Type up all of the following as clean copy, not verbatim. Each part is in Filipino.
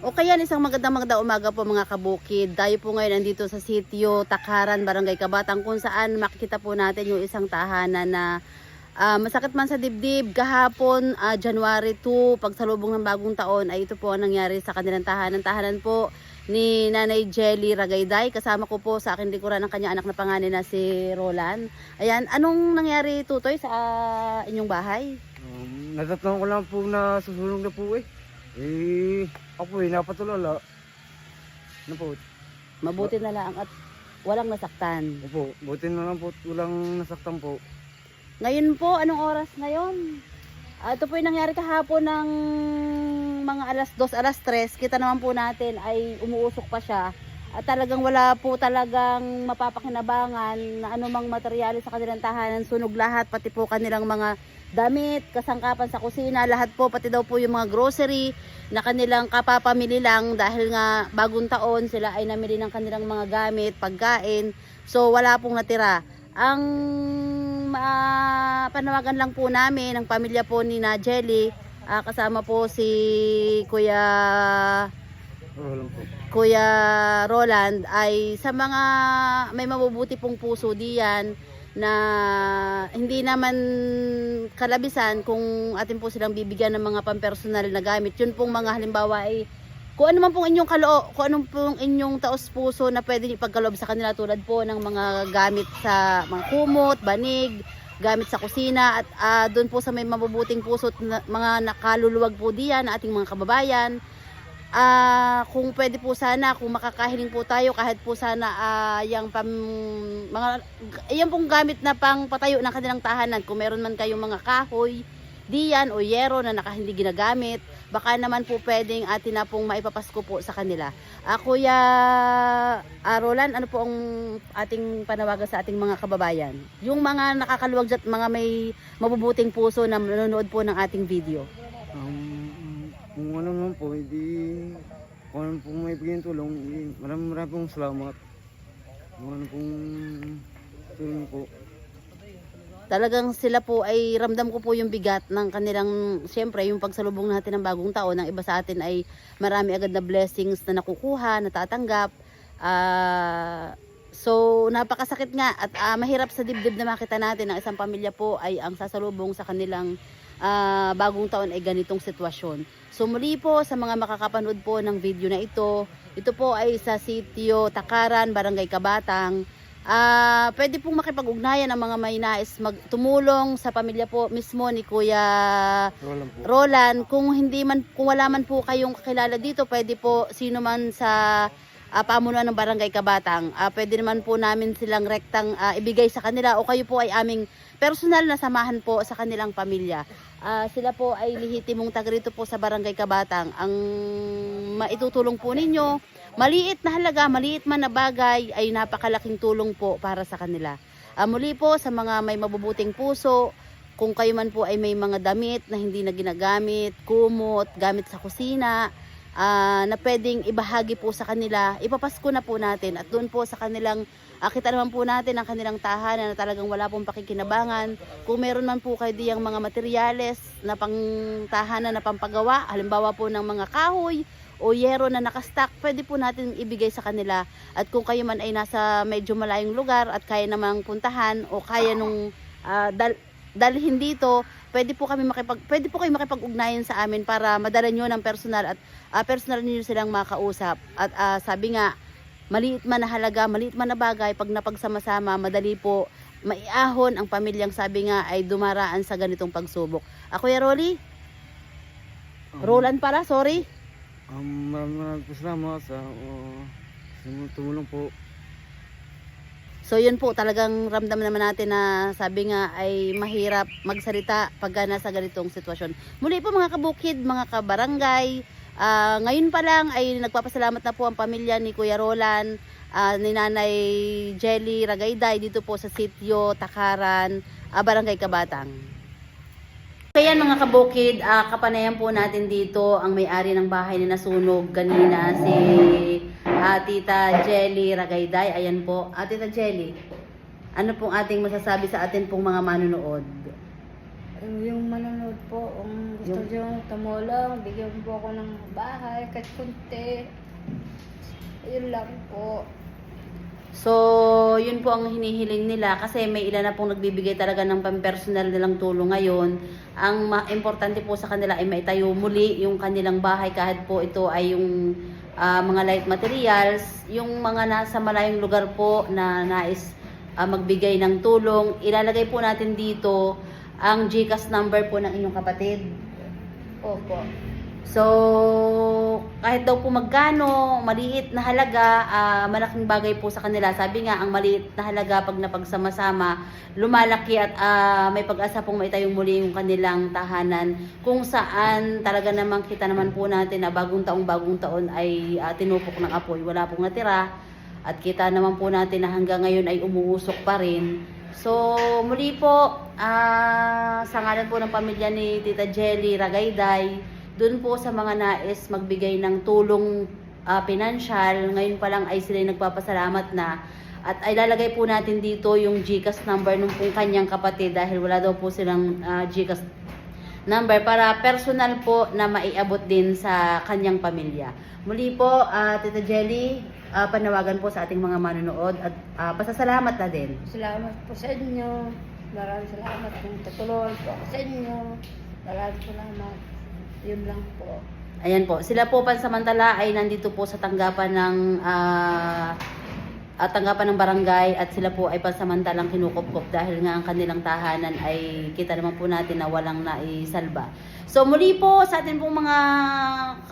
O kaya isang magandang umaga po mga kabukid. Tayo po ngayon andito sa sitio Takaran, Barangay Kabatang, kung saan makikita po natin yung isang tahanan na masakit man sa dibdib. Kahapon, January 2, pagsalubong ng bagong taon, ay ito po ang nangyari sa kanilang tahanan. Tahanan po ni Nanay Jelly Ragayday. Kasama ko po sa akin likuran ng kanya anak na panganay na si Roland. Ayan, anong nangyari, Tutoy, sa inyong bahay? Natatawang ko lang po na susunog na po eh. Ako napatulala. Ano po? Mabuti na lang at walang nasaktan. Opo, buti na lang po, walang nasaktan po. Ngayon po, anong oras ngayon? Ito po yung nangyari kahapon ng mga alas 2, alas 3. Kita naman po natin ay umuusok pa siya. At talagang wala po talagang mapapakinabangan na anumang materyales sa kanilang tahanan. Sunog lahat, pati po kanilang mga damit, kasangkapan sa kusina, lahat po, pati daw po yung mga grocery na kanilang kapapamili lang dahil nga bagong taon sila ay namili ng kanilang mga gamit, pagkain. So wala pong natira. Ang panawagan lang po namin ng pamilya po ni na Jelly, kasama po si Kuya Roland, ay sa mga may mabubuti pong puso diyan na hindi naman kalabisan kung atin po silang bibigyan ng mga pampersonal na gamit. Yun pong mga halimbawa ay kung ano man pong inyong kung anong pong inyong taos puso na pwede ipagkaloob sa kanila, tulad po ng mga gamit sa mga kumot, banig, gamit sa kusina, at doon po sa may mabubuting puso at mga nakaluluwag po diyan na ating mga kababayan. Kung pwede po sana, kung makakahiling po tayo, kahit po sana yung pong gamit na pang patayo ng kanilang tahanan, kung meron man kayong mga kahoy diyan o yero na hindi ginagamit, baka naman po pwedeng atin na pong maipapasko po sa kanila. Kuya Roland, ano po ang ating panawagan sa ating mga kababayan, yung mga nakakaluwag at mga may mabubuting puso na nanonood po ng ating video? Kung ano naman po, kung ano po may bigyan tulong, maraming pong salamat. Kung ano pong tulong po. Talagang sila po ay ramdam ko po yung bigat ng kanilang, siyempre yung pagsalubong natin ng bagong taon, ng iba sa atin ay marami agad na blessings na nakukuha, natatanggap. So napakasakit nga at mahirap sa dibdib na makita natin ng isang pamilya po ay ang sasalubong sa kanilang bagong taon ay ganitong sitwasyon. So muli po sa mga makakapanood po ng video na ito po ay sa sitio Takaran, Barangay Kabatang. Pwede pong makipag-ugnayan ang mga may nais tumulong sa pamilya po mismo ni Kuya Roland. Kung wala man po kayong kakilala dito, pwede po sino man sa pamunuan ng Barangay Kabatang, pwede naman po namin silang rektang ibigay sa kanila, o kayo po ay aming personal na samahan po sa kanilang pamilya. Sila po ay lehitimong taga rito po sa Barangay Kabatang. Ang maitutulong po ninyo, maliit na halaga, maliit man na bagay, ay napakalaking tulong po para sa kanila. Muli po sa mga may mabubuting puso, kung kayo man po ay may mga damit na hindi na ginagamit, kumot, gamit sa kusina, na pwedeng ibahagi po sa kanila, ipapasko na po natin at doon po sa kanilang kita naman po natin ang kanilang tahanan na talagang wala pong pakikinabangan. Kung meron man po kayo diyang mga materyales na pang tahanan na pampagawa, halimbawa po ng mga kahoy o yero na nakastock, pwede po natin ibigay sa kanila. At kung kayo man ay nasa medyo malayong lugar at kaya namang puntahan o kaya nung dalhin dito, pwede po kayo makipag-ugnayan sa amin para madala nyo ng personal at personal niyo silang makausap. At sabi nga, maliit man na halaga, maliit man na bagay, pag napagsama-sama, madali po maiahon ang pamilyang sabi nga ay dumaraan sa ganitong pagsubok. Kuya Rolly? Roland pala, sorry. Maraming salamat sa tumulong po. So yun po, talagang ramdam naman natin na sabi nga ay mahirap magsalita pag nasa ganitong sitwasyon. Muli po mga kabukid, mga kabarangay, ngayon pa lang ay nagpapasalamat na po ang pamilya ni Kuya Roland, ni Nanay Jelly Ragayday dito po sa sitio Takaran, Barangay Kabatang. Kaya mga kabukid, kapanayan po natin dito ang may-ari ng bahay na nasunog kanina, si Tita Jelly Ragayday. Ayan po, Tita Jelly, ano pong ating masasabi sa atin pong mga manunood? Yung manonood po, kung gusto Yung- nyo tumulong, bigyan po ako ng bahay, kahit kunti. Yun lang po. So, yun po ang hinihiling nila kasi may ilan na pong nagbibigay talaga ng pampersonal nilang tulong ngayon. Ang importante po sa kanila ay maitayo muli yung kanilang bahay kahit po ito ay yung mga light materials. Yung mga nasa malayong lugar po na nais magbigay ng tulong, ilalagay po natin dito ang GCash number po ng inyong kapatid. Opo. So, kahit daw po magkano, maliit na halaga, malaking bagay po sa kanila. Sabi nga, ang maliit na halaga pag napagsama-sama, lumalaki at may pag-asa pong maitayong muli yung kanilang tahanan. Kung saan talaga namang kita naman po natin na bagong taon ay tinupok ng apoy. Wala pong natira. At kita naman po natin na hanggang ngayon ay umuusok pa rin. So, muli po, sa ngalan po ng pamilya ni Tita Jelly Ragayday, doon po sa mga nais magbigay ng tulong pinansyal, ngayon pa lang ay sila nagpapasalamat na. At ay lalagay po natin dito yung GCash number ng pong kanyang kapatid dahil wala daw po silang GCash number para personal po na maiabot din sa kanyang pamilya. Muli po, Tita Jelly, panawagan po sa ating mga manonood at pasasalamat na din. Salamat po sa inyo. Maraming salamat kung tutulungan po ako sa inyo. Maraming salamat. Yun lang po. Ayan po, sila po pansamantala ay nandito po sa tanggapan ng barangay at sila po ay pansamantalang kinukupkup dahil nga ang kanilang tahanan ay kita naman po natin na walang naisalba. So muli po sa atin pong mga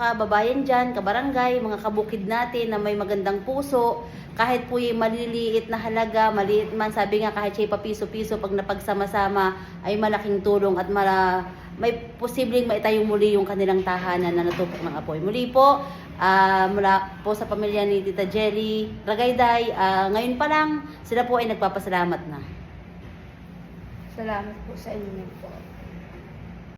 kababayan dyan, kabarangay, mga kabukid natin na may magandang puso, kahit po yung maliliit na halaga, maliit man, sabi nga kahit siya papiso-piso pag napagsama-sama ay malaking tulong at may posibleng maitayong muli yung kanilang tahanan na natupok ng apoy. Muli po, mula po sa pamilya ni Tita Jelly Ragayday, ngayon pa lang sila po ay nagpapasalamat na. Salamat po sa inyo po.